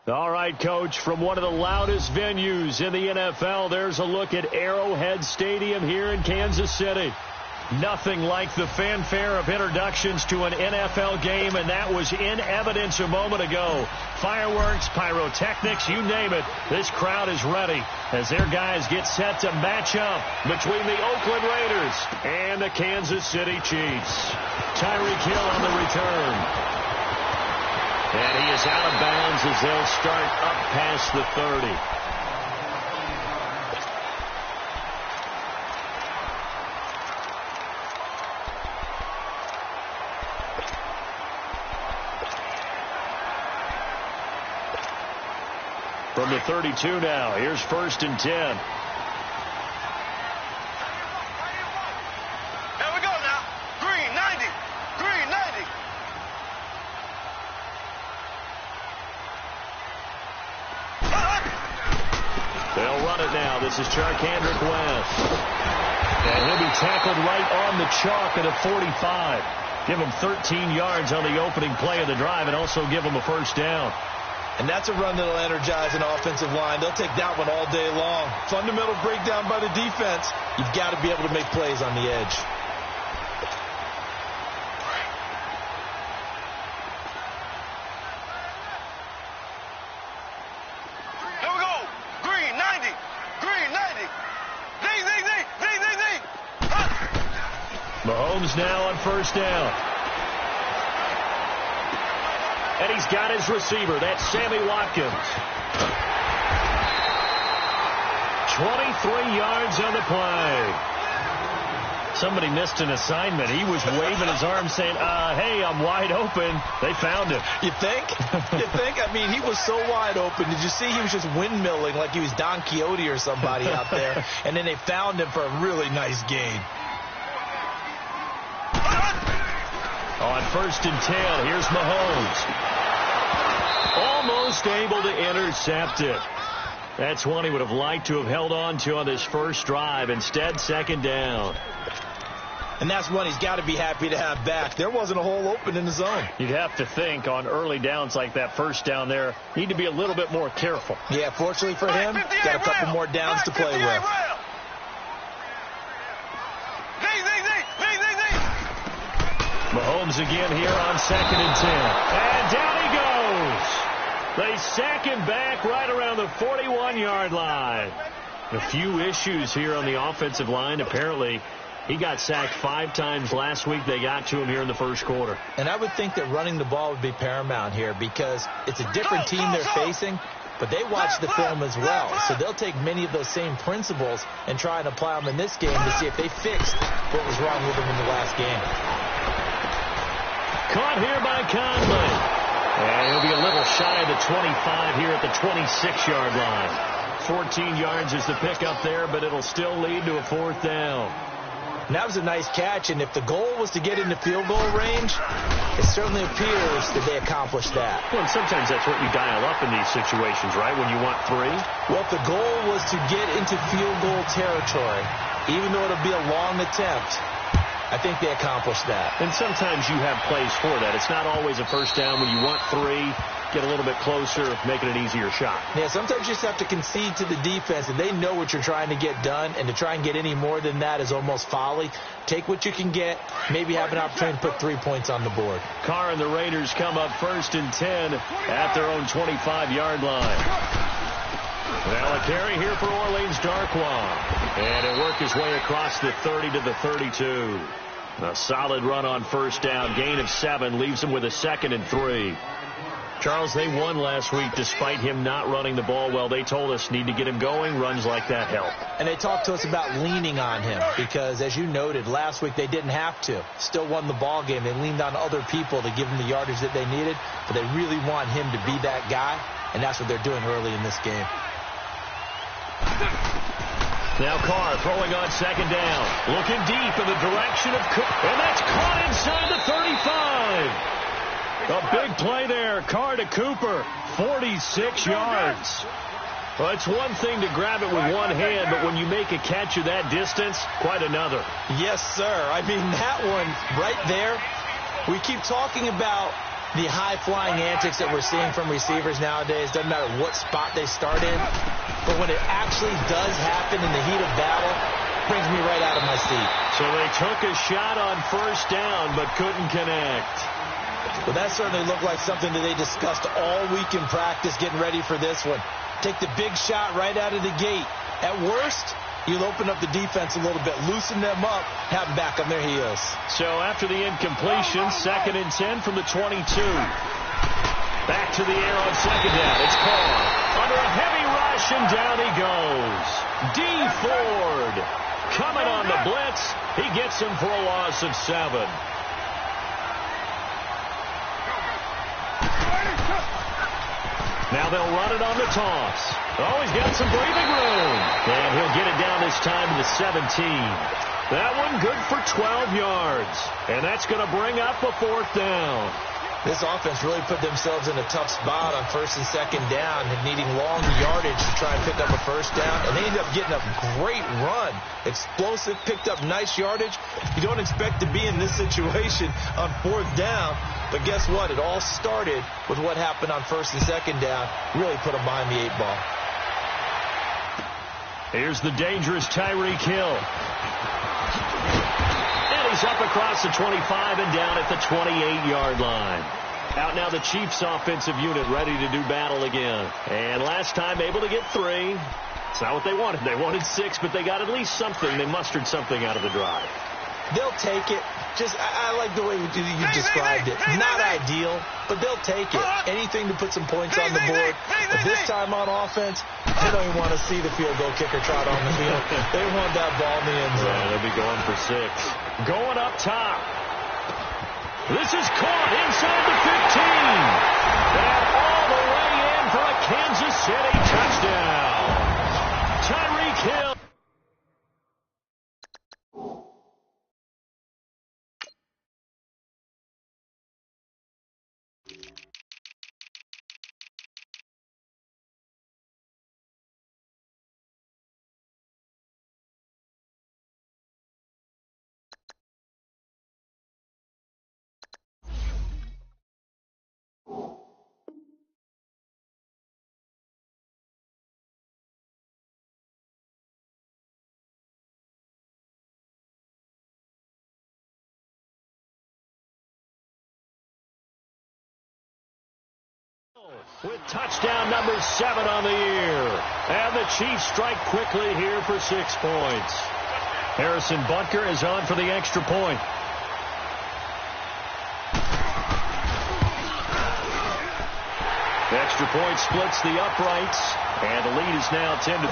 All right, Coach, from one of the loudest venues in the NFL, there's a look at Arrowhead Stadium here in Kansas City. Nothing like the fanfare of introductions to an NFL game, and that was in evidence a moment ago. Fireworks, pyrotechnics, you name it. This crowd is ready as their guys get set to match up between the Oakland Raiders and the Kansas City Chiefs. Tyreek Hill on the return. And he is out of bounds as they'll start up past the 30. From the 32 now, here's 1st and 10. Here we go now. Green 90. Green 90. They'll run it now. This is Charkandrick West. And he'll be tackled right on the chalk at a 45. Give him 13 yards on the opening play of the drive and also give him a 1st down. And that's a run that'll energize an offensive line. They'll take that one all day long. Fundamental breakdown by the defense. You've got to be able to make plays on the edge. Here we go. Green 90. Green 90. Ding, ding, ding, ding, ding, ding. Mahomes now on 1st down. And he's got his receiver. That's Sammy Watkins. 23 yards on the play. Somebody missed an assignment. He was waving his arm saying, hey, I'm wide open. They found him. You think? You think? I mean, he was so wide open. Did you see he was just windmilling like he was Don Quixote or somebody out there? And then they found him for a really nice gain. On 1st and 10, here's Mahomes. Almost able to intercept it. That's one he would have liked to have held on to on this first drive. Instead, 2nd down. And that's one he's got to be happy to have back. There wasn't a hole open in the zone. You'd have to think on early downs like that 1st down there, need to be a little bit more careful. Yeah, fortunately for him, got a couple more downs to play with. Mahomes again here on 2nd and 10. And down he goes. They sack him back right around the 41-yard line. A few issues here on the offensive line. Apparently, he got sacked 5 times last week. They got to him here in the 1st quarter. And I would think that running the ball would be paramount here because it's a different team they're facing, but they watch the film as well. So they'll take many of those same principles and try and apply them in this game to see if they fixed what was wrong with them in the last game. Caught here by Conley. And he'll be a little shy of the 25 here at the 26-yard line. 14 yards is the pickup there, but it'll still lead to a 4th down. And that was a nice catch, and if the goal was to get into field goal range, it certainly appears that they accomplished that. Well, and sometimes that's what you dial up in these situations, right, when you want 3? Well, if the goal was to get into field goal territory, even though it'll be a long attempt, I think they accomplished that. And sometimes you have plays for that. It's not always a 1st down when you want 3. Get a little bit closer, making an easier shot. Yeah, sometimes you just have to concede to the defense, and they know what you're trying to get done, and to try and get any more than that is almost folly. Take what you can get, maybe have an opportunity to put 3 points on the board. Carr and the Raiders come up 1st and 10 at their own 25-yard line. Now a carry here for Orleans Darkwa. And he'll work his way across the 30 to the 32. A solid run on 1st down. Gain of 7 leaves him with a 2nd and 3. Charles, they won last week despite him not running the ball well. They told us need to get him going. Runs like that help. And they talked to us about leaning on him because, as you noted, last week they didn't have to. Still won the ball game. They leaned on other people to give them the yardage that they needed, but they really want him to be that guy, and that's what they're doing early in this game. Now Carr throwing on 2nd down. Looking deep in the direction of Cook. And that's caught inside the 35. A big play there. Carr to Cooper. 46 yards. Well, it's one thing to grab it with one hand, but when you make a catch of that distance, quite another. Yes, sir. I mean, that one right there, we keep talking about the high-flying antics that we're seeing from receivers nowadays, doesn't matter what spot they start in, but when it actually does happen in the heat of battle, brings me right out of my seat. So they took a shot on first down, but couldn't connect. Well, that certainly looked like something that they discussed all week in practice getting ready for this one. Take the big shot right out of the gate. At worst, you'll open up the defense a little bit, loosen them up, have them back on their heels. So after the incompletion, 2nd and 10 from the 22. Back to the air on second down. It's Carr. Under a heavy rush, and down he goes. D. Ford coming on the blitz. He gets him for a loss of 7. Now they'll run it on the toss. Oh, he's got some breathing room. And he'll get it down this time to the 17. That one good for 12 yards. And that's going to bring up a 4th down. This offense really put themselves in a tough spot on 1st and 2nd down and needing long yardage to try and pick up a 1st down. And they ended up getting a great run. Explosive, picked up nice yardage. You don't expect to be in this situation on 4th down. But guess what? It all started with what happened on 1st and 2nd down. Really put them behind the 8 ball. Here's the dangerous Tyreek Hill. And he's up across the 25 and down at the 28-yard line. Out now the Chiefs offensive unit ready to do battle again. And last time able to get 3. It's not what they wanted. They wanted 6, but they got at least something. They mustered something out of the drive. They'll take it. I like the way you described it. Not ideal, but they'll take it. Anything to put some points on the board. But this time on offense, they don't even want to see the field goal kicker trot on the field. They want that ball in the end zone. Yeah, they'll be going for 6. Going up top. This is caught inside the 15. And all the way in for a Kansas City touchdown. Tyreek Hill. With touchdown number 7 on the year. And the Chiefs strike quickly here for 6 points. Harrison Butker is on for the extra point. The extra point splits the uprights. And the lead is now 10-3.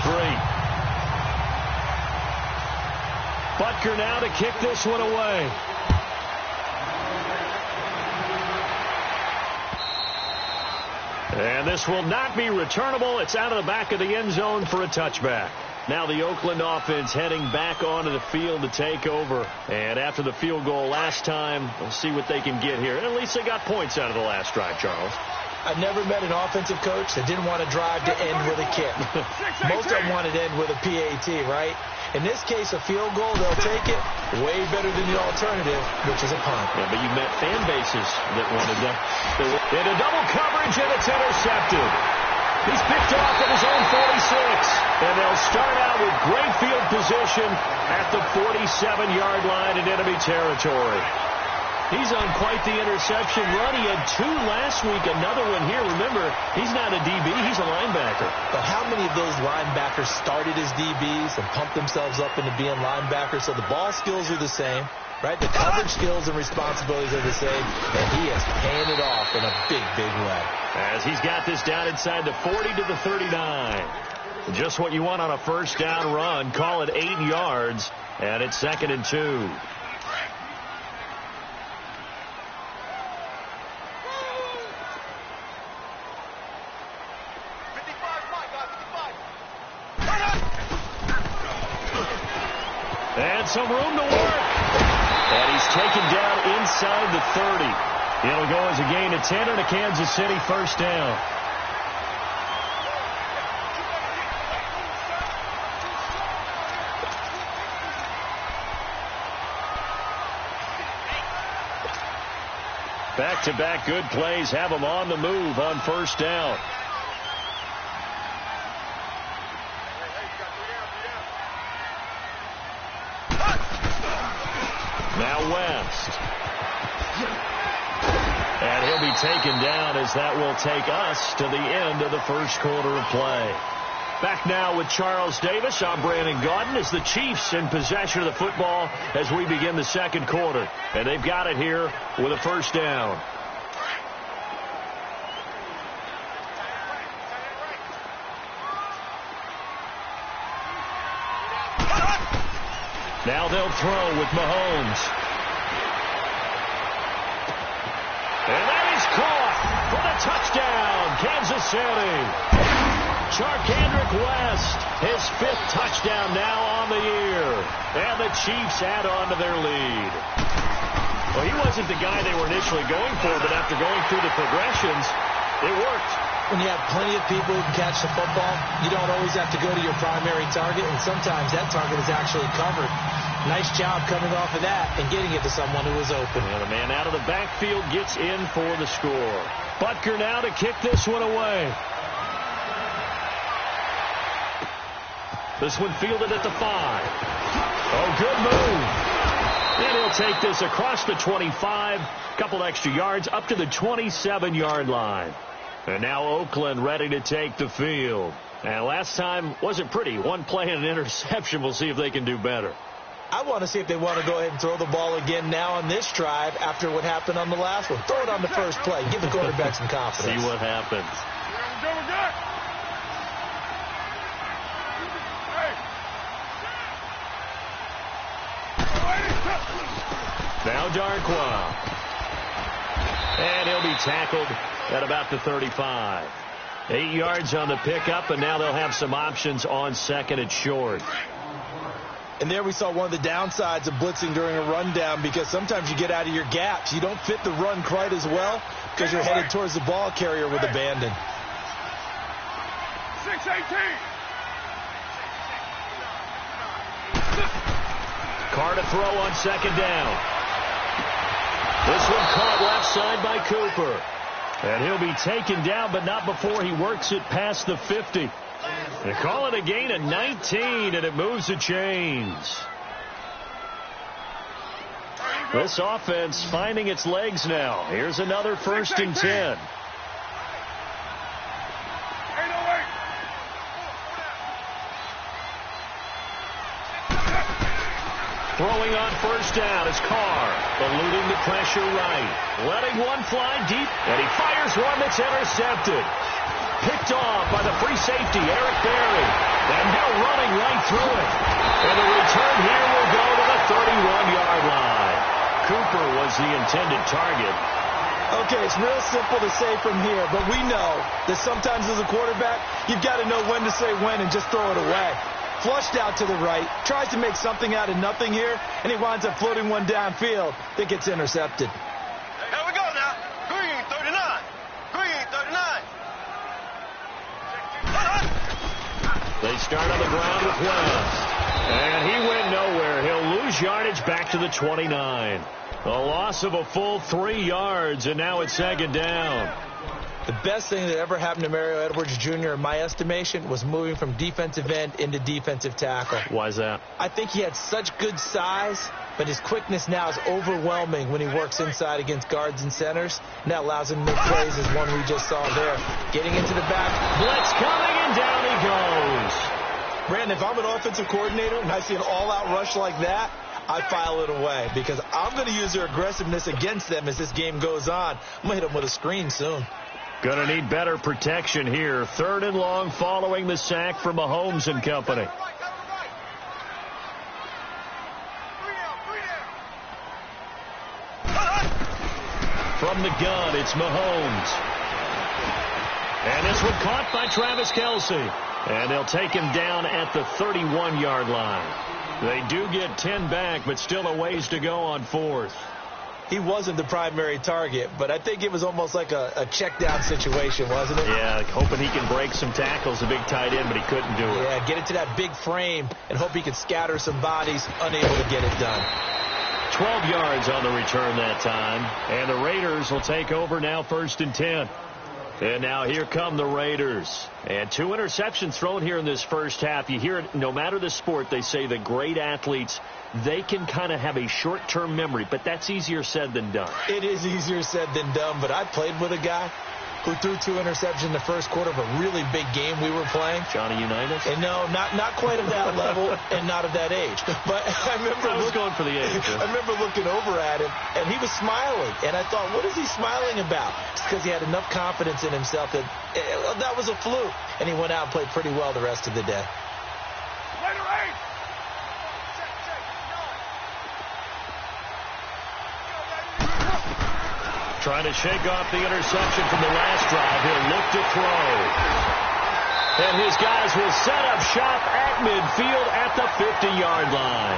Butker now to kick this one away. And this will not be returnable. It's out of the back of the end zone for a touchback. Now the Oakland offense heading back onto the field to take over. And after the field goal last time, we'll see what they can get here. At least they got points out of the last drive, Charles. I've never met an offensive coach that didn't want to drive to end with a kick. Most of them wanted to end with a PAT, right? In this case, a field goal, they'll take it way better than the alternative, which is a punt. Yeah, but you met fan bases that wanted that. In a double coverage, and it's intercepted. He's picked off at his own 46. And they'll start out with great field position at the 47-yard line in enemy territory. He's on quite the interception run. He had 2 last week, another one here. Remember, he's not a DB, he's a linebacker. But how many of those linebackers started as DBs and pumped themselves up into being linebackers? So the ball skills are the same, right? The coverage skills and responsibilities are the same. And he is paying it off in a big, big way. As he's got this down inside the 40 to the 39. Just what you want on a first down run. Call it 8 yards, and it's 2nd and 2. And some room to work. And he's taken down inside the 30. It'll go as a gain of 10 and a Kansas City first down. Back-to-back good plays have them on the move on first down. Now West. And he'll be taken down as that will take us to the end of the first quarter of play. Back now with Charles Davis. I'm Brandon Gaudin as the Chiefs in possession of the football as we begin the second quarter. And they've got it here with a first down. Now they'll throw with Mahomes. And that is caught for the touchdown, Kansas City. Charkandrick West, his 5th touchdown now on the year. And the Chiefs add on to their lead. Well, he wasn't the guy they were initially going for, but after going through the progressions, it worked. When you have plenty of people who can catch the football, you don't always have to go to your primary target, and sometimes that target is actually covered. Nice job coming off of that and getting it to someone who was open. And the man out of the backfield gets in for the score. Butker now to kick this one away. This one fielded at the 5. Oh, good move. And he'll take this across the 25, couple extra yards up to the 27-yard line. And now Oakland ready to take the field. And last time wasn't pretty. One play and an interception. We'll see if they can do better. I want to see if they want to go ahead and throw the ball again now on this drive after what happened on the last one. Throw it on the first play. Give the quarterback some confidence. See what happens. Now Darkwa. And he'll be tackled at about the 35. 8 yards on the pickup, and now they'll have some options on second and short. And there we saw one of the downsides of blitzing during a rundown, because sometimes you get out of your gaps. You don't fit the run quite as well because you're headed towards the ball carrier with abandon. 6-18. Carr to throw on second down. This one caught left side by Cooper. And he'll be taken down, but not before he works it past the 50. They call it a gain of 19, and it moves the chains. This offense finding its legs now. Here's another 1st and 10. Throwing on first down is Carr, eluding the pressure right. Letting one fly deep, and he fires one that's intercepted. Picked off by the free safety, Eric Berry. And now running right through it. And the return here will go to the 31-yard line. Cooper was the intended target. Okay, it's real simple to say from here, but we know that sometimes as a quarterback, you've got to know when to say when and just throw it away. Flushed out to the right, tries to make something out of nothing here, and he winds up floating one downfield that gets intercepted. Here we go now. Green 39. Green 39. They start on the ground with West. And he went nowhere. He'll lose yardage back to the 29. A loss of a full 3 yards, and now it's second down. The best thing that ever happened to Mario Edwards Jr., in my estimation, was moving from defensive end into defensive tackle. Why is that? I think he had such good size, but his quickness now is overwhelming when he works inside against guards and centers. And that allows him to make plays as one we just saw there. Getting into the back. Blitz coming, and down he goes. Brandon, if I'm an offensive coordinator and I see an all-out rush like that, I file it away because I'm going to use their aggressiveness against them as this game goes on. I'm going to hit them with a screen soon. Going to need better protection here. 3rd and long following the sack from Mahomes and company. From the gun, it's Mahomes. And this one caught by Travis Kelce. And they'll take him down at the 31-yard line. They do get 10 back, but still a ways to go on 4th. He wasn't the primary target, but I think it was almost like a check-down situation, wasn't it? Yeah, hoping he can break some tackles, a big tight end, but he couldn't do it. Yeah, get into that big frame and hope he can scatter some bodies, unable to get it done. 12 yards on the return that time. And the Raiders will take over now, 1st and 10. And now here come the Raiders. And 2 interceptions thrown here in this first half. You hear it, no matter the sport, they say the great athletes, they can kind of have a short-term memory, but that's easier said than done. It is easier said than done, but I played with a guy who threw 2 interceptions in the first quarter of a really big game we were playing. Johnny Unitas? And no, not quite of that level and not of that age. But I remember going for the age. I remember looking over at him, and he was smiling. And I thought, what is he smiling about? It's because he had enough confidence in himself that that was a fluke. And he went out and played pretty well the rest of the day. Trying to shake off the interception from the last drive. He'll look to throw. And his guys will set up shop at midfield at the 50-yard line.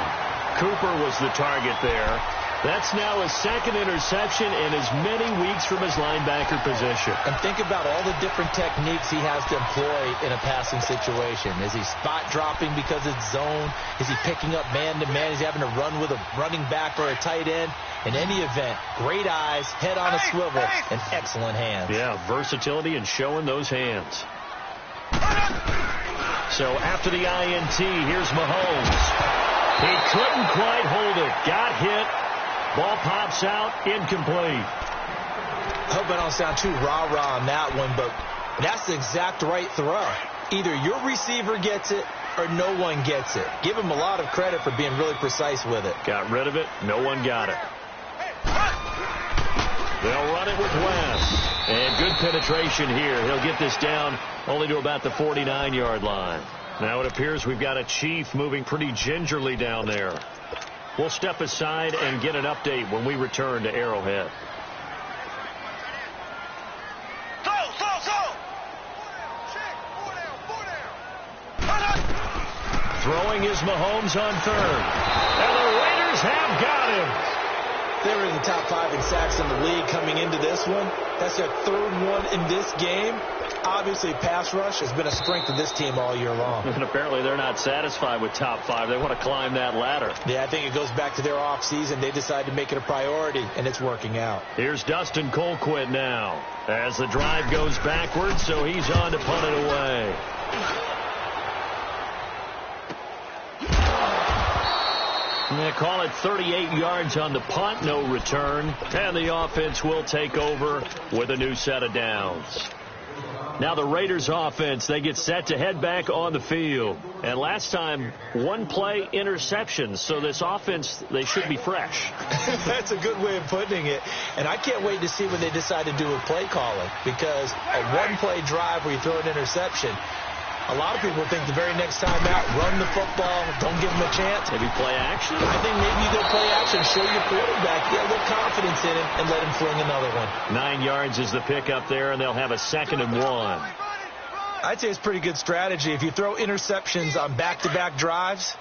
Cooper was the target there. That's now his 2nd interception in as many weeks from his linebacker position. And think about all the different techniques he has to employ in a passing situation. Is he spot dropping because it's zone? Is he picking up man-to-man? Is he having to run with a running back or a tight end? In any event, great eyes, head on a swivel, and excellent hands. Yeah, versatility and showing those hands. So after the INT, here's Mahomes. He couldn't quite hold it. Got hit. Ball pops out, incomplete. Hope I don't sound too rah-rah on that one, but that's the exact right throw. Either your receiver gets it or no one gets it. Give him a lot of credit for being really precise with it. Got rid of it. No one got it. They'll run it with West. And good penetration here. He'll get this down only to about the 49-yard line. Now it appears we've got a Chief moving pretty gingerly down there. We'll step aside and get an update when we return to Arrowhead. Throwing is Mahomes on 3rd. And the Raiders have got him. They were in the top 5 in sacks in the league coming into this one. That's their 3rd one in this game. Obviously, pass rush has been a strength of this team all year long. And apparently they're not satisfied with top 5. They want to climb that ladder. Yeah, I think it goes back to their offseason. They decided to make it a priority, and it's working out. Here's Dustin Colquitt now as the drive goes backwards, so he's on to punt it away. They call it 38 yards on the punt, no return. And the offense will take over with a new set of downs. Now the Raiders offense, they get set to head back on the field. And last time, 1 play interception. So this offense, they should be fresh. That's a good way of putting it. And I can't wait to see what they decide to do with play calling. Because a 1-play drive where you throw an interception, a lot of people think the very next time out, run the football, don't give them a chance. Maybe play action? I think maybe you go play action, show your quarterback, get a little confidence in him, and let him fling another one. 9 yards is the pickup there, and they'll have a 2nd and 1. I'd say it's pretty good strategy. If you throw interceptions on back-to-back drives,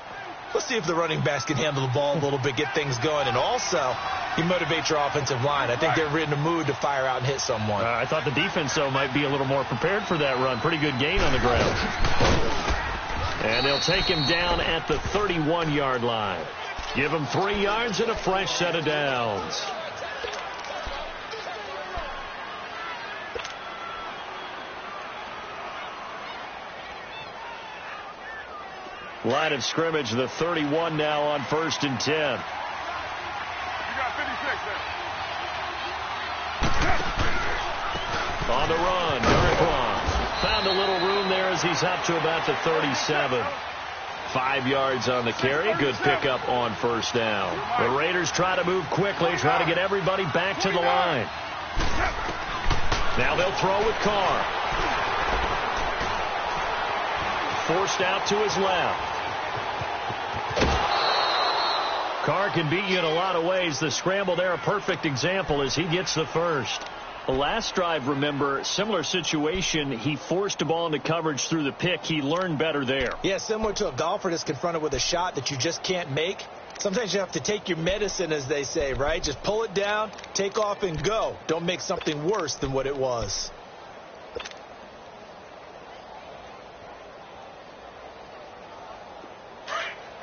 let's see if the running backs can handle the ball a little bit, get things going. And also, you motivate your offensive line. I think they're in a mood to fire out and hit someone. I thought the defense, though, might be a little more prepared for that run. Pretty good gain on the ground. And they'll take him down at the 31-yard line. Give him 3 yards and a fresh set of downs. Line of scrimmage, the 31 now on 1st and 10. You got 56 there. On the run, Derek Long found a little room there as he's up to about the 37. 5 yards on the carry. Good pickup on 1st down. The Raiders try to move quickly, try to get everybody back to the line. Now they'll throw with Carr. Forced out to his left. Carr can beat you in a lot of ways. The scramble there, a perfect example as he gets the first. The last drive, remember, similar situation. He forced a ball into coverage through the pick. He learned better there. Yeah, similar to a golfer that's confronted with a shot that you just can't make. Sometimes you have to take your medicine, as they say, right? Just pull it down, take off, and go. Don't make something worse than what it was.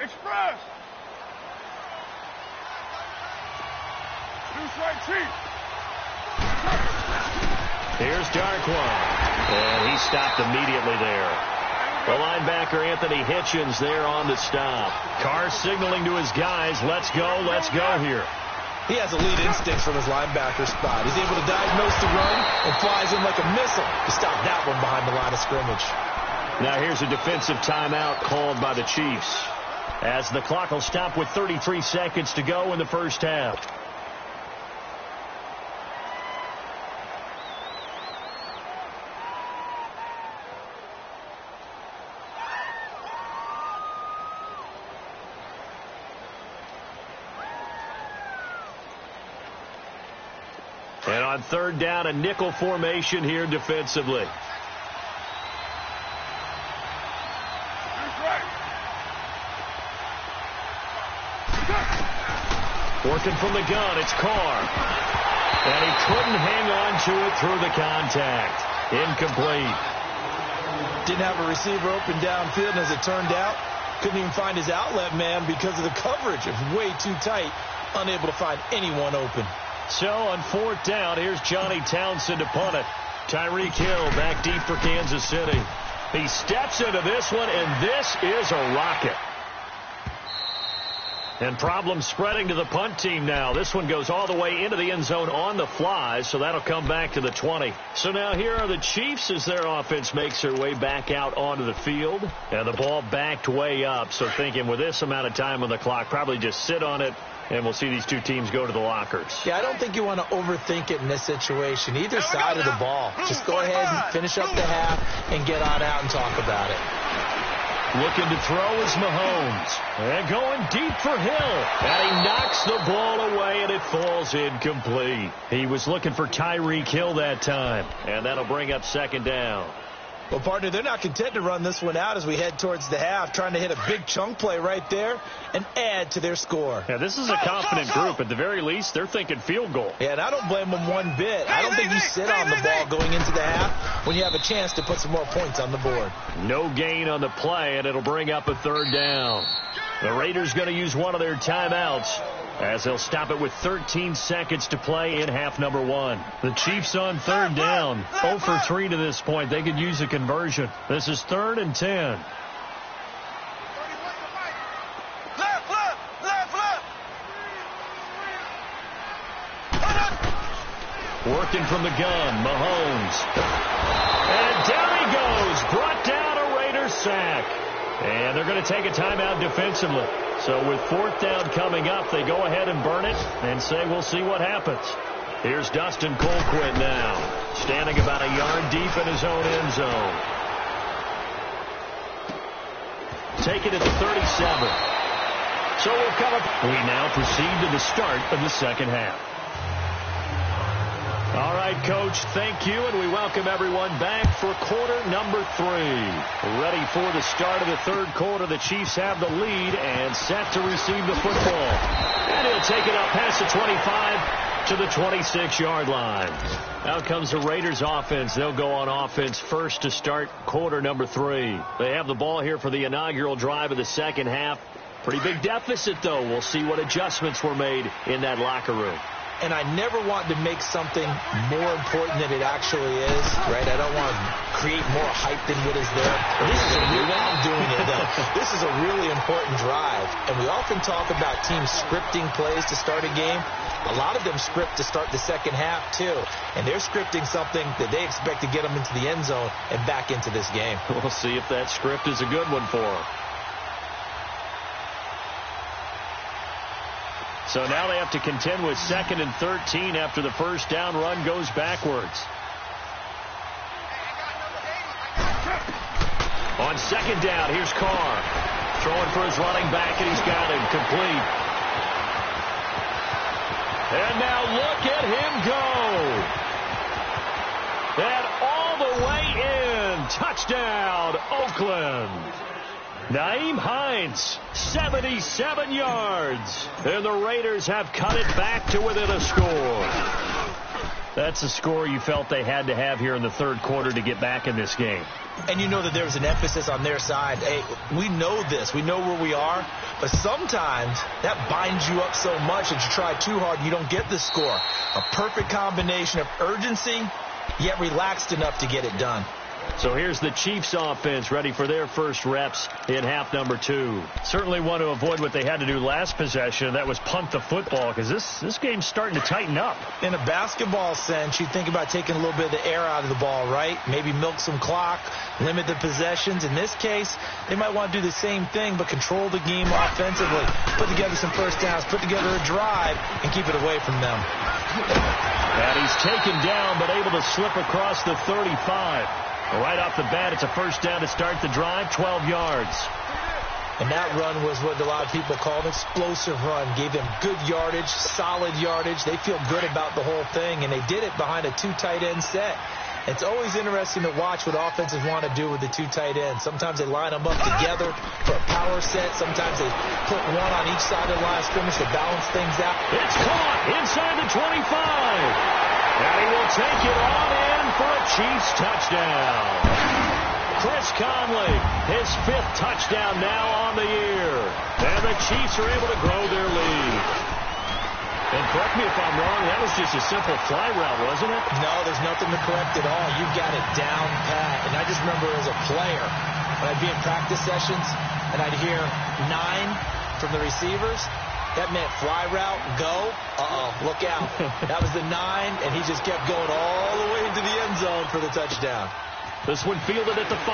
Express. Here's Darkwan, and he stopped immediately there. The linebacker, Anthony Hitchens, there on the stop. Carr signaling to his guys, let's go here. He has elite instincts from his linebacker spot. He's able to diagnose the run and flies in like a missile to stop that one behind the line of scrimmage. Now here's a defensive timeout called by the Chiefs, as the clock will stop with 33 seconds to go in the first half. And on third down, a nickel formation here defensively. Working from the gun, it's Carr. And he couldn't hang on to it through the contact. Incomplete. Didn't have a receiver open downfield, and as it turned out, couldn't even find his outlet man because of the coverage. It was way too tight, unable to find anyone open. So on fourth down, here's Johnny Townsend to punt it. Tyreek Hill back deep for Kansas City. He steps into this one, and this is a rocket. And problems spreading to the punt team now. This one goes all the way into the end zone on the fly, so that'll come back to the 20. So now here are the Chiefs as their offense makes their way back out onto the field. And the ball backed way up, so thinking with this amount of time on the clock, probably just sit on it, and we'll see these two teams go to the lockers. Yeah, I don't think you want to overthink it in this situation. Either side of the ball. Just go ahead and finish up the half and get on out and talk about it. Looking to throw is Mahomes. And going deep for Hill. And he knocks the ball away, and it falls incomplete. He was looking for Tyreek Hill that time. And that'll bring up second down. Well, partner, they're not content to run this one out as we head towards the half, trying to hit a big chunk play right there and add to their score. Yeah, this is a confident group. At the very least, they're thinking field goal. Yeah, and I don't blame them one bit. I don't think you sit on the ball going into the half when you have a chance to put some more points on the board. No gain on the play, and it'll bring up a third down. The Raiders going to use one of their timeouts, as they'll stop it with 13 seconds to play in half number one. The Chiefs on third down, 0 for 3 to this point. They could use a conversion. This is 3rd and 10. Working from the gun, Mahomes. And down he goes, brought down a Raiders sack. And they're going to take a timeout defensively. So with fourth down coming up, they go ahead and burn it and say we'll see what happens. Here's Dustin Colquitt now, standing about a yard deep in his own end zone. Take it at the 37. So we'll come up. We now proceed to the start of the second half. All right, Coach, thank you, and we welcome everyone back for quarter number 3. Ready for the start of the third quarter. The Chiefs have the lead and set to receive the football. And he'll take it up past the 25 to the 26-yard line. Out comes the Raiders offense. They'll go on offense first to start quarter number 3. They have the ball here for the inaugural drive of the second half. Pretty big deficit, though. We'll see what adjustments were made in that locker room. And I never want to make something more important than it actually is, right? I don't want to create more hype than what is there. This is I'm doing it, though. This is a really important drive. And we often talk about teams scripting plays to start a game. A lot of them script to start the second half, too. And they're scripting something that they expect to get them into the end zone and back into this game. We'll see if that script is a good one for them. So now they have to contend with 2nd and 13 after the first down run goes backwards. On second down, here's Carr. Throwing for his running back, and he's got him complete. And now look at him go. And all the way in. Touchdown, Oakland. Nyheim Hines, 77 yards. And the Raiders have cut it back to within a score. That's the score you felt they had to have here in the third quarter to get back in this game. And you know that there was an emphasis on their side. Hey, we know this. We know where we are. But sometimes that binds you up so much that you try too hard and you don't get the score. A perfect combination of urgency, yet relaxed enough to get it done. So here's the Chiefs offense ready for their first reps in half number 2. Certainly want to avoid what they had to do last possession. That was punt the football, because this game's starting to tighten up. In a basketball sense, you think about taking a little bit of the air out of the ball, right? Maybe milk some clock, limit the possessions. In this case, they might want to do the same thing, but control the game offensively. Put together some first downs, put together a drive, and keep it away from them. And he's taken down, but able to slip across the 35. Right off the bat, it's a first down to start the drive, 12 yards. And that run was what a lot of people call an explosive run. Gave them good yardage, solid yardage. They feel good about the whole thing, and they did it behind a 2 tight end set. It's always interesting to watch what offenses want to do with the 2 tight ends. Sometimes they line them up together for a power set. Sometimes they put one on each side of the line of scrimmage to balance things out. It's caught inside the 25. And he will take it on in for a Chiefs touchdown. Chris Conley, his 5th touchdown now on the year. And the Chiefs are able to grow their lead. And correct me if I'm wrong, that was just a simple fly route, wasn't it? No, there's nothing to correct at all. You got it down pat. And I just remember as a player, when I'd be in practice sessions and I'd hear 9 from the receivers, that meant fly route, go, look out. That was the 9, and he just kept going all the way into the end zone for the touchdown. This one fielded at the 5.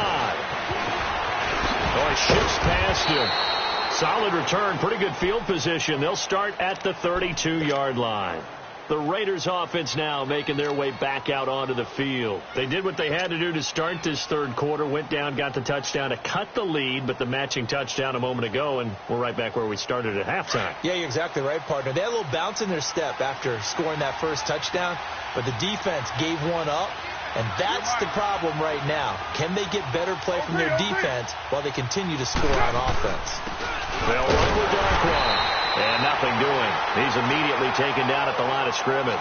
Oh, he shifts past him. Solid return, pretty good field position. They'll start at the 32-yard line. The Raiders offense now making their way back out onto the field. They did what they had to do to start this third quarter, went down, got the touchdown to cut the lead, but the matching touchdown a moment ago, and we're right back where we started at halftime. Yeah, you're exactly right, partner. They had a little bounce in their step after scoring that first touchdown, but the defense gave one up, and that's the problem right now. Can they get better play from their defense while they continue to score on offense? They'll run with Darkwan. And nothing doing. He's immediately taken down at the line of scrimmage.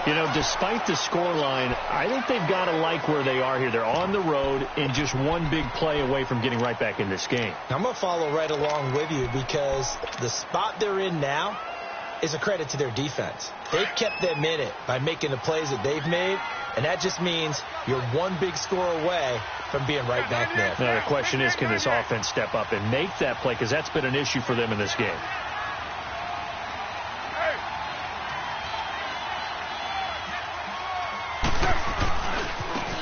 You know, despite the scoreline, I think they've got to like where they are here. They're on the road and just one big play away from getting right back in this game. I'm going to follow right along with you because the spot they're in now is a credit to their defense. They've kept them in it by making the plays that they've made, and that just means you're one big score away from being right back there. Now, the question is, can this offense step up and make that play? Because that's been an issue for them in this game.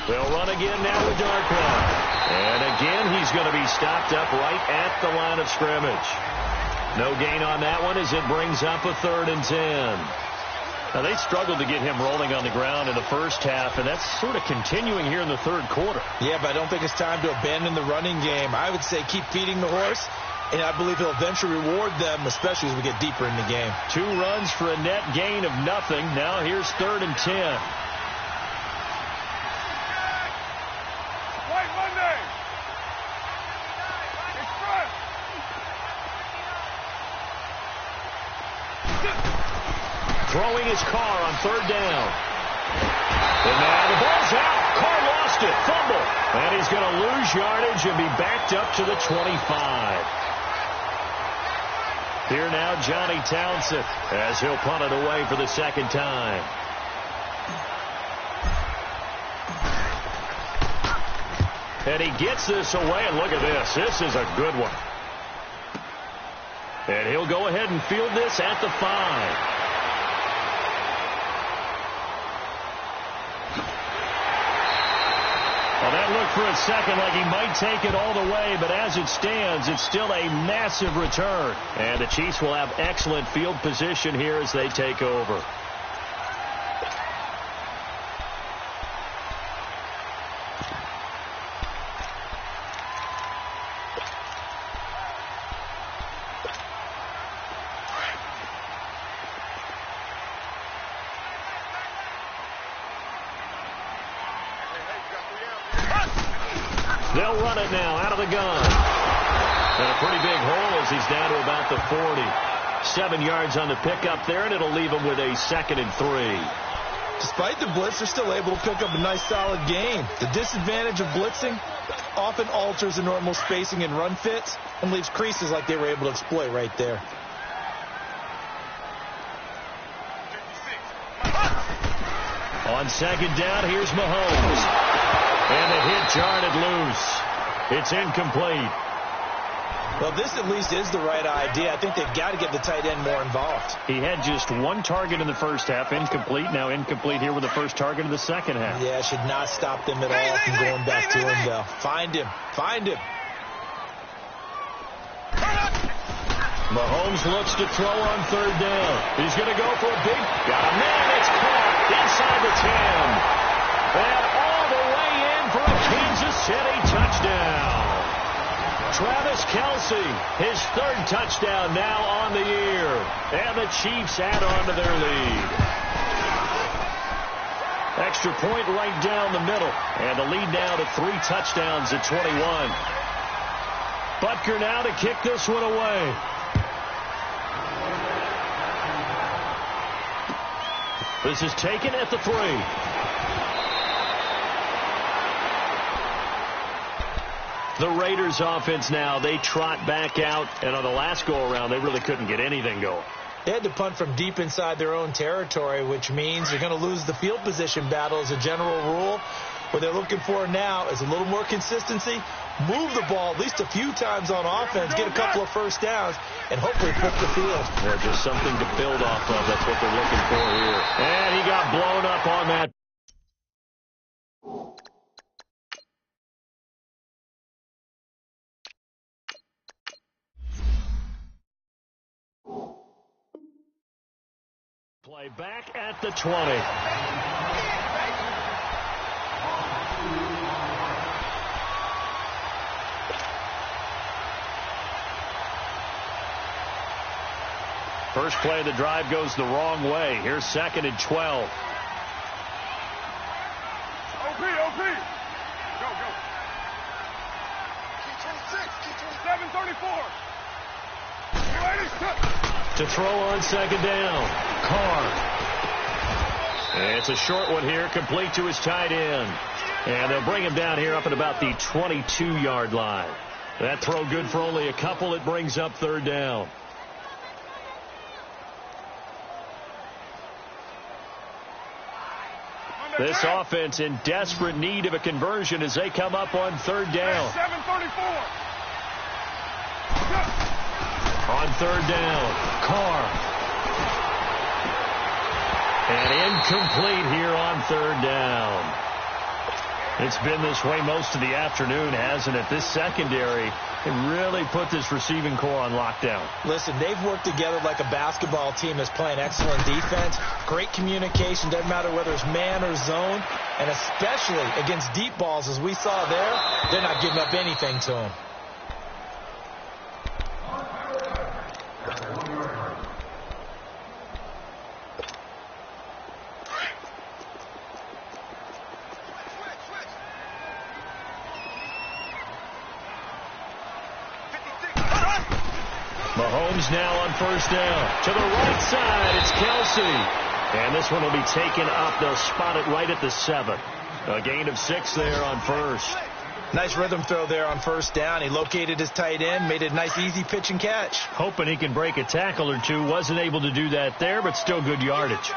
They'll run again now with Darkwan. And again, he's going to be stopped up right at the line of scrimmage. No gain on that one as it brings up a 3rd and 10. Now, they struggled to get him rolling on the ground in the first half, and that's sort of continuing here in the third quarter. Yeah, but I don't think it's time to abandon the running game. I would say keep feeding the horse, and I believe he'll eventually reward them, especially as we get deeper in the game. 2 runs for a net gain of nothing. Now here's 3rd and 10. Throwing his car on 3rd down. And now the ball's out. Carr lost it. Fumble. And he's going to lose yardage and be backed up to the 25. Here now, Johnny Townsend, as he'll punt it away for the 2nd time. And he gets this away, and look at this. This is a good one. And he'll go ahead and field this at the 5. Well, that looked for a second like he might take it all the way, but as it stands, it's still a massive return. And the Chiefs will have excellent field position here as they take over. They'll run it now out of the gun. And a pretty big hole as he's down to about the 40. 7 yards on the pickup there, and it'll leave him with a 2nd and 3. Despite the blitz, they're still able to pick up a nice, solid gain. The disadvantage of blitzing often alters the normal spacing and run fits and leaves creases like they were able to exploit right there. On second down, here's Mahomes. And the hit jarred loose. It's incomplete. Well, this at least is the right idea. I think they've got to get the tight end more involved. He had just one target in the first half, incomplete. Now incomplete here with the first target in the second half. Yeah, should not stop them at all from going back to him, though. Find him. Find him. Mahomes looks to throw on third down. He's going to go for a big... Got a man. It's caught inside the 10. And all the way in for a Kansas City touchdown. Travis Kelce, his third touchdown now on the year. And the Chiefs add on to their lead. Extra point right down the middle. And the lead now to 3 touchdowns at 21. Butker now to kick this one away. This is taken at the 3. The Raiders offense now, they trot back out, and on the last go-around, they really couldn't get anything going. They had to punt from deep inside their own territory, which means you're going to lose the field position battle as a general rule. What they're looking for now is a little more consistency, move the ball at least a few times on offense, get a couple of first downs, and hopefully flip the field. Yeah, just something to build off of. That's what they're looking for here. And he got blown up on that. Play back at the 20. First play of the drive goes the wrong way. Here's second and 12. OP. Go. 734. To throw on second down. Carr. And it's a short one here, complete to his tight end. And they'll bring him down here up at about the 22-yard line. That throw good for only a couple. It brings up third down. This offense in desperate need of a conversion as they come up on third down. 734. On third down, Carr. And incomplete here on third down. It's been this way most of the afternoon, hasn't it? This secondary, it really put this receiving core on lockdown. Listen, they've worked together like a basketball team that's playing excellent defense. Great communication, doesn't matter whether it's man or zone. And especially against deep balls, as we saw there, they're not giving up anything to them. Mahomes now on first down. To the right side, it's Kelce. And this one will be taken up. They'll spot it right at the 7. A gain of 6 there on first. Nice rhythm throw there on first down. He located his tight end, made it a nice easy pitch and catch. Hoping he can break a tackle or two. Wasn't able to do that there, but still good yardage.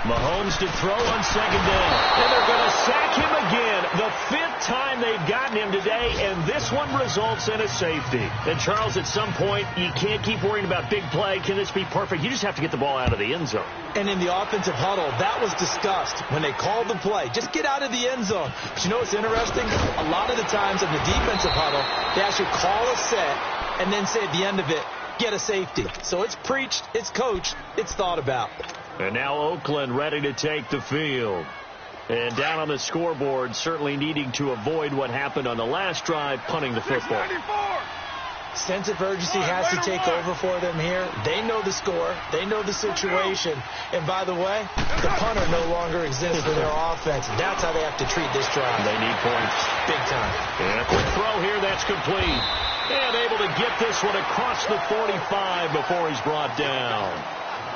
Mahomes to throw on second down. And they're going to sack him again. The 5th time they've gotten him today, and this one results in a safety. And, Charles, at some point, you can't keep worrying about big play. Can this be perfect? You just have to get the ball out of the end zone. And in the offensive huddle, that was discussed when they called the play. Just get out of the end zone. But you know what's interesting? A lot of the times in the defensive huddle, they actually call a set and then say at the end of it, get a safety. So it's preached, it's coached, it's thought about. And now Oakland ready to take the field. And down on the scoreboard, certainly needing to avoid what happened on the last drive, punting the football. Sense of urgency has to take over for them here. They know the score. They know the situation. And by the way, the punter no longer exists for their offense. That's how they have to treat this drive. They need points. Big time. And a quick throw here. That's complete. And able to get this one across the 45 before he's brought down.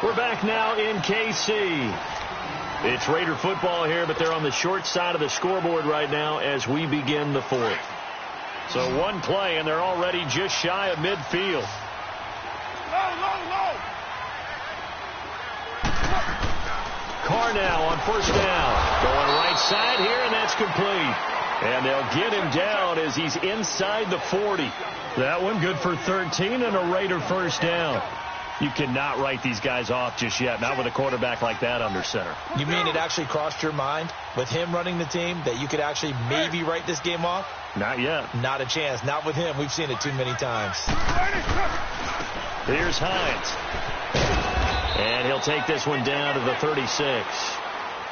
We're back now in KC. It's Raider football here, but they're on the short side of the scoreboard right now as we begin the fourth. So one play, and they're already just shy of midfield. Carr now on first down. Going right side here, and that's complete. And they'll get him down as he's inside the 40. That one good for 13 and a Raider first down. You cannot write these guys off just yet, not with a quarterback like that under center. You mean it actually crossed your mind with him running the team that you could actually maybe write this game off? Not yet. Not a chance. Not with him. We've seen it too many times. Here's Hines. And he'll take this one down to the 36.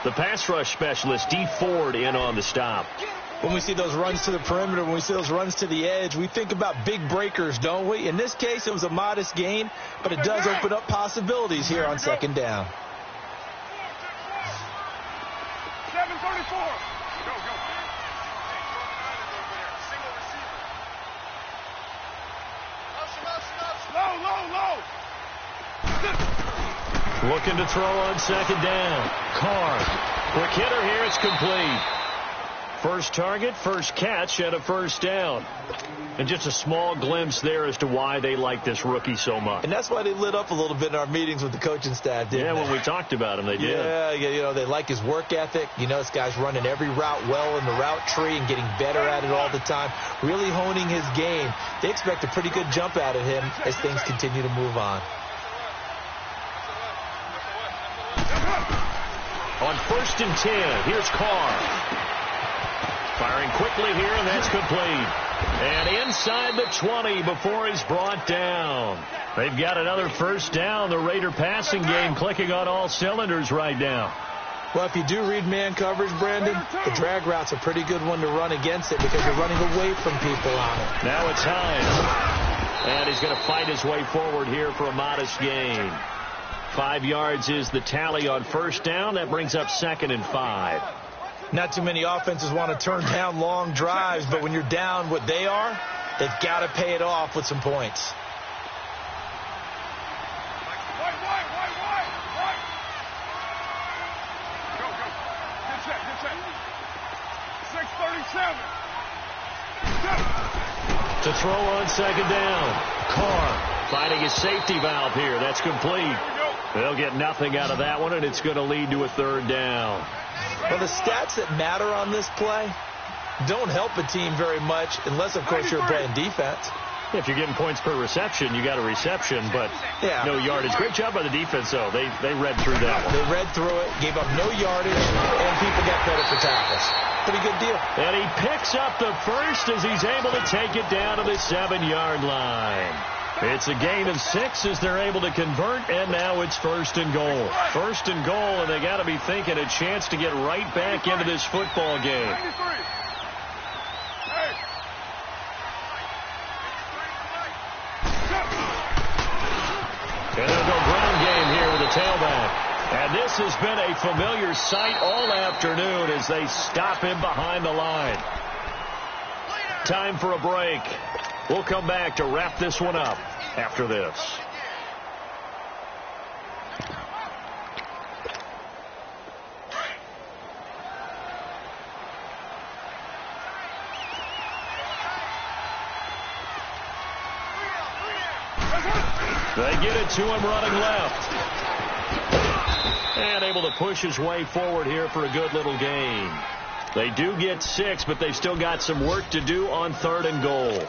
The pass rush specialist, D. Ford, in on the stop. When we see those runs to the perimeter, when we see those runs to the edge, we think about big breakers, don't we? In this case, it was a modest gain, but it does open up possibilities here on second down. 734. Low. Looking to throw on second down. Carr. Quick hitter here. It's complete. First target, first catch, and a first down. And just a small glimpse there as to why they like this rookie so much. And that's why they lit up a little bit in our meetings with the coaching staff, didn't they? When we talked about him, they did. Yeah, you know, they like his work ethic. You know, this guy's running every route well in the route tree and getting better at it all the time, really honing his game. They expect a pretty good jump out of him as things continue to move on. On 1st and 10, here's Carr. Firing quickly here, and that's complete. And inside the 20 before he's brought down. They've got another first down. The Raider passing game clicking on all cylinders right now. Well, if you do read man coverage, Brandon, the drag route's a pretty good one to run against it because you're running away from people on it. Now it's Hines. And he's going to fight his way forward here for a modest gain. 5 yards is the tally on first down. That brings up 2nd and 5. Not too many offenses want to turn down long drives, but when you're down what they are, they've got to pay it off with some points. White. Go. Good check. 6:37. To throw on second down. Carr finding his safety valve here. That's complete. They'll get nothing out of that one, and it's going to lead to a third down. Well, the stats that matter on this play don't help a team very much unless, of course, you're playing defense. If you're getting points per reception, you got a reception, but no yardage. Great job by the defense, though. They read through that one. They read through it, gave up no yardage, and people got credit for tackles. Pretty good deal. And he picks up the first as he's able to take it down to the 7-yard line. It's a gain of 6 as they're able to convert, and now it's 1st and goal. 1st and goal, and they got to be thinking a chance to get right back into this football game. And they'll go ground game here with a tailback. And this has been a familiar sight all afternoon as they stop him behind the line. Time for a break. We'll come back to wrap this one up after this. They get it to him running left. And able to push his way forward here for a good little gain. They do get 6, but they've still got some work to do on 3rd and goal.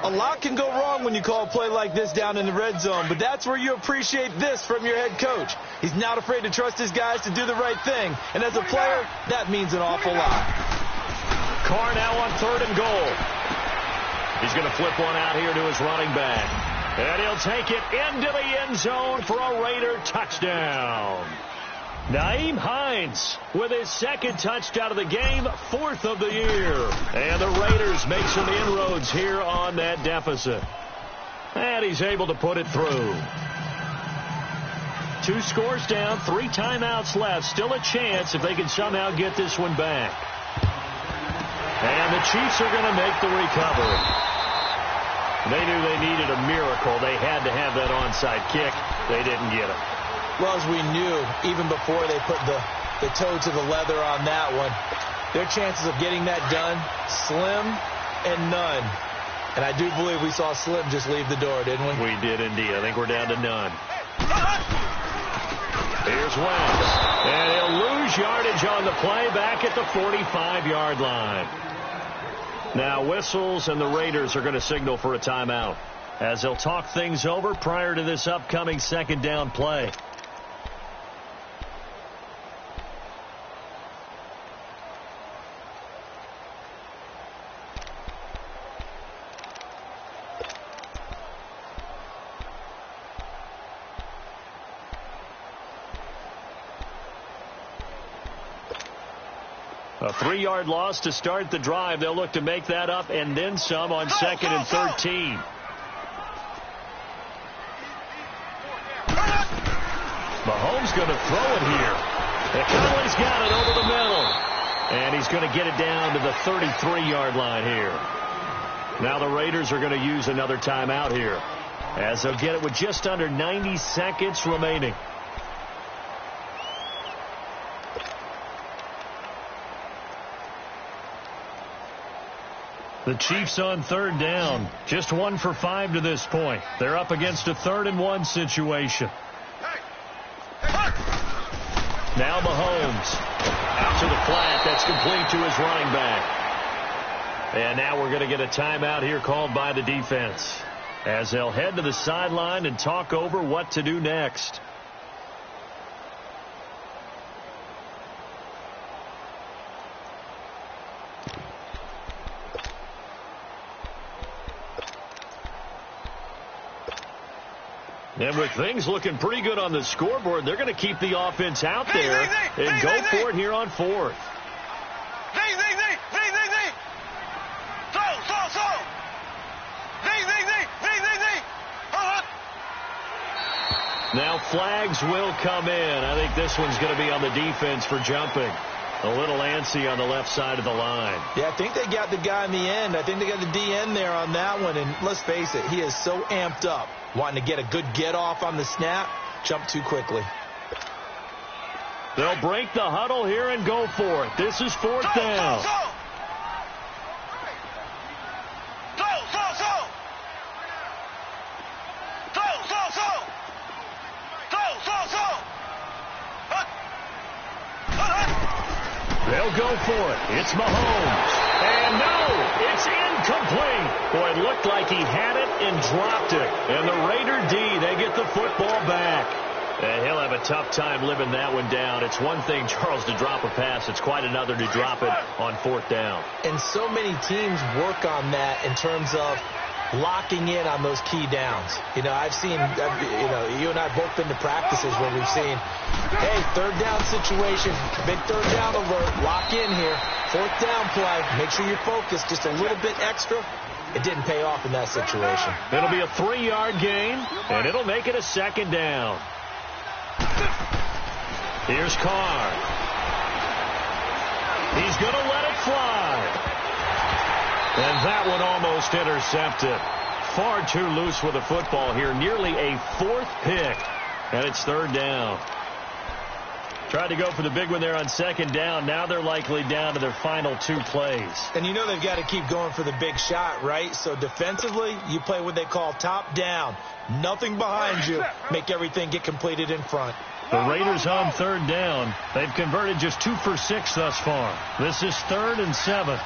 A lot can go wrong when you call a play like this down in the red zone, but that's where you appreciate this from your head coach. He's not afraid to trust his guys to do the right thing, and as a player, that means an awful lot. Carr now on 3rd and goal. He's going to flip one out here to his running back. And he'll take it into the end zone for a Raider touchdown. Nyheim Hines with his 2nd touchdown of the game, 4th of the year. And the Raiders make some inroads here on that deficit. And he's able to put it through. 2 scores down, 3 timeouts left. Still a chance if they can somehow get this one back. And the Chiefs are going to make the recovery. They knew they needed a miracle. They had to have that onside kick. They didn't get it. Well, as we knew, even before they put the toe to the leather on that one, their chances of getting that done, slim and none. And I do believe we saw Slim just leave the door, didn't we? We did indeed. I think we're down to none. Here's Wentz. And he'll lose yardage on the play back at the 45-yard line. Now whistles, and the Raiders are going to signal for a timeout as they'll talk things over prior to this upcoming second down play. A 3-yard loss to start the drive. They'll look to make that up and then some on second and 13. Mahomes going to throw it here. And Conley's got it over the middle. And he's going to get it down to the 33-yard line here. Now the Raiders are going to use another timeout here, as they'll get it with just under 90 seconds remaining. The Chiefs on third down. Just 1 for 5 to this point. They're up against a 3rd-and-1 situation. Now Mahomes. Out to the flat. That's complete to his running back. And now we're going to get a timeout here called by the defense, as they'll head to the sideline and talk over what to do next. And with things looking pretty good on the scoreboard, they're going to keep the offense out there and go for it here on 4th. Now flags will come in. I think this one's going to be on the defense for jumping. A little antsy on the left side of the line. Yeah, I think they got the guy in the end. I think they got the DN there on that one. And let's face it, he is so amped up, wanting to get a good get off on the snap, jump too quickly. They'll break the huddle here and go for it. This is 4th down. They'll go for it. It's Mahomes. And no, it's incomplete. Boy, it looked like he had it and dropped it. And the Raider D, they get the football back. And he'll have a tough time living that one down. It's one thing, Charles, to drop a pass. It's quite another to drop it on 4th down. And so many teams work on that in terms of locking in on those key downs. You know, I've seen, you and I both been to practices where we've seen, hey, 3rd down situation, big 3rd down alert, lock in here, 4th down play, make sure you're focused just a little bit extra. It didn't pay off in that situation. It'll be a 3-yard gain, and it'll make it a 2nd down. Here's Carr. He's going to let it fly. And that one almost intercepted. Far too loose with the football here. Nearly a 4th pick. And it's 3rd down. Tried to go for the big one there on 2nd down. Now they're likely down to their final 2 plays. And you know they've got to keep going for the big shot, right? So defensively, you play what they call top down. Nothing behind you. Make everything get completed in front. The Raiders on 3rd down. They've converted just 2 for 6 thus far. This is 3rd and 7.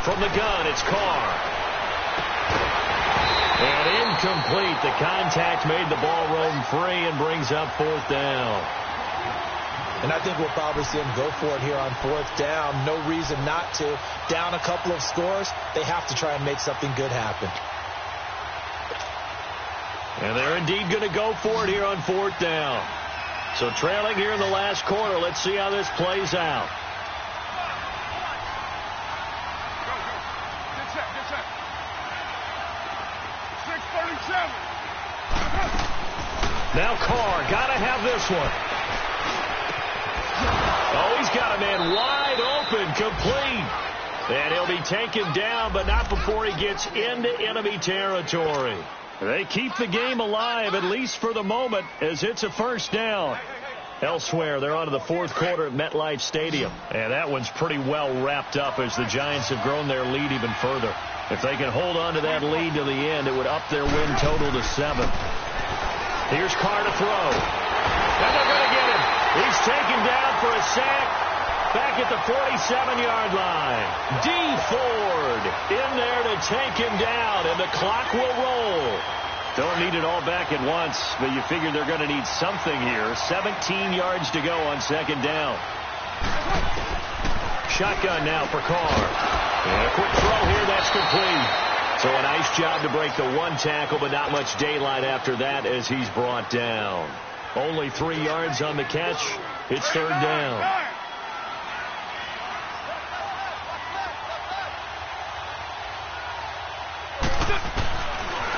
From the gun, it's Carr. And incomplete. The contact made the ball roam free and brings up 4th down. And I think we'll probably see him go for it here on 4th down. No reason not to. Down a couple of scores, they have to try and make something good happen. And they're indeed going to go for it here on 4th down. So trailing here in the last quarter. Let's see how this plays out. Now Carr, got to have this one. Oh, he's got a man wide open, complete. And he'll be taken down, but not before he gets into enemy territory. They keep the game alive, at least for the moment, as it's a first down. Elsewhere, they're on to the fourth quarter at MetLife Stadium. And that one's pretty well wrapped up as the Giants have grown their lead even further. If they can hold on to that lead to the end, it would up their win total to 7. Here's Carr to throw. And they're going to get him. He's taken down for a sack back at the 47-yard line. D. Ford in there to take him down, and the clock will roll. Don't need it all back at once, but you figure they're going to need something here. 17 yards to go on second down. Shotgun now for Carr. And a quick throw here, that's complete. So a nice job to break the one tackle, but not much daylight after that as he's brought down. Only 3 yards on the catch. It's third down.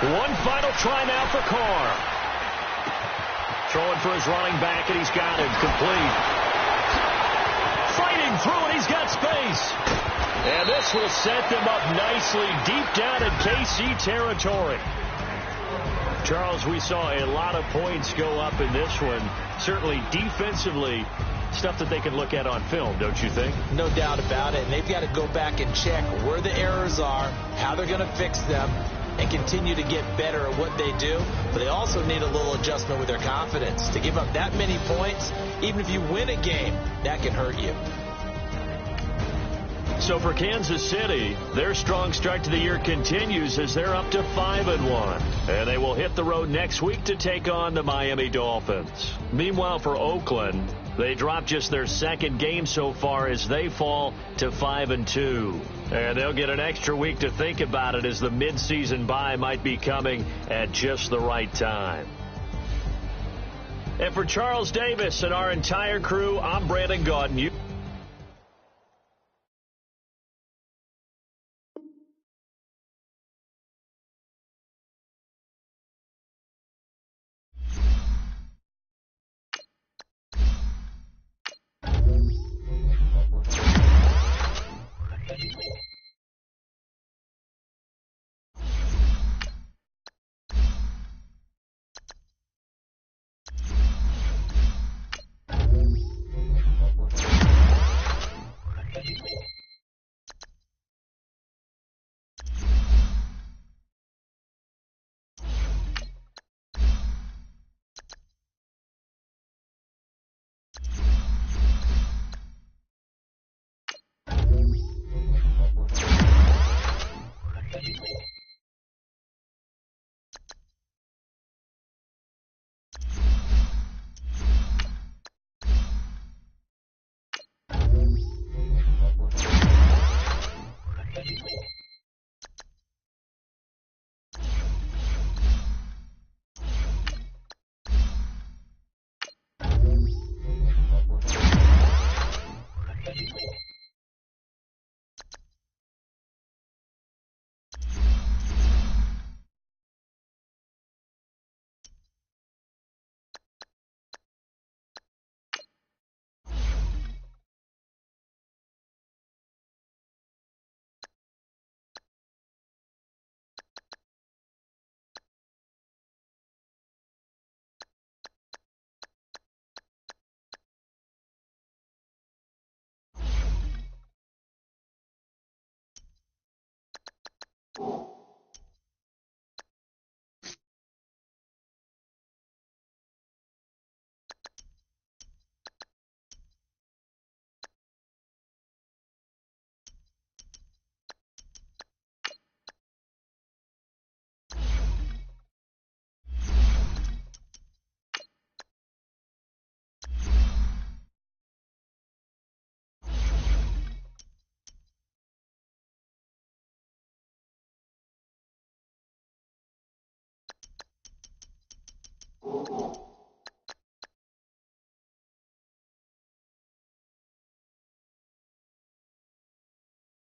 One final try now for Carr. Throwing for his running back, and he's got it complete. Fighting through, and he's got space. And this will set them up nicely deep down in KC territory. Charles, we saw a lot of points go up in this one. Certainly defensively, stuff that they can look at on film, don't you think? No doubt about it. And they've got to go back and check where the errors are, how they're going to fix them, and continue to get better at what they do. But they also need a little adjustment with their confidence. To give up that many points, even if you win a game, that can hurt you. So for Kansas City, their strong start to the year continues as they're up to 5-1. And they will hit the road next week to take on the Miami Dolphins. Meanwhile, for Oakland, they dropped just their second game so far as they fall to 5-2. And they'll get an extra week to think about it as the midseason bye might be coming at just the right time. And for Charles Davis and our entire crew, I'm Brandon Gaudin.